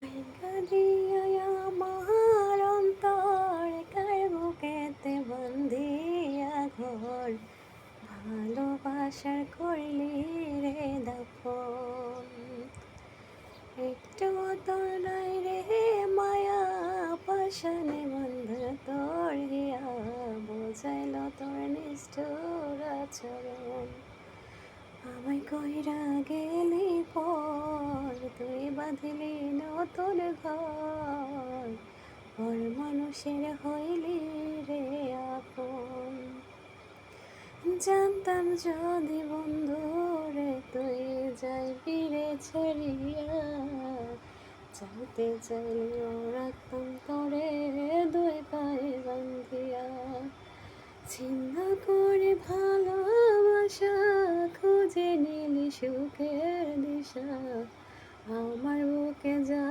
ভাইঙ্গা দিয়া আমার অন্তর কার বুকেতে বন্দিয়া ঘর ভালোবাসার করলি রে দাফন। একটু তোর নাই রে মায়া পাশানে বন্ধ তোর হিয়া বোঝাইল তোর নিষ্ঠুর আচরণ। আমায় কইরা গেলি পর তুই বাঁধলি নতুন ঘর পর মানুষের হইলি রে আপন। জানতাম যদি বন্ধু রে তুই যাইবি রে ছাড়িয়া, যাইতে চাইলেও রাখতাম তোরে দুই পায়ে বান্ধিয়া। ছিন্ন করে ভালোবাসা খুঁজে নিলি সুখের দিশা, আমার বুকে যা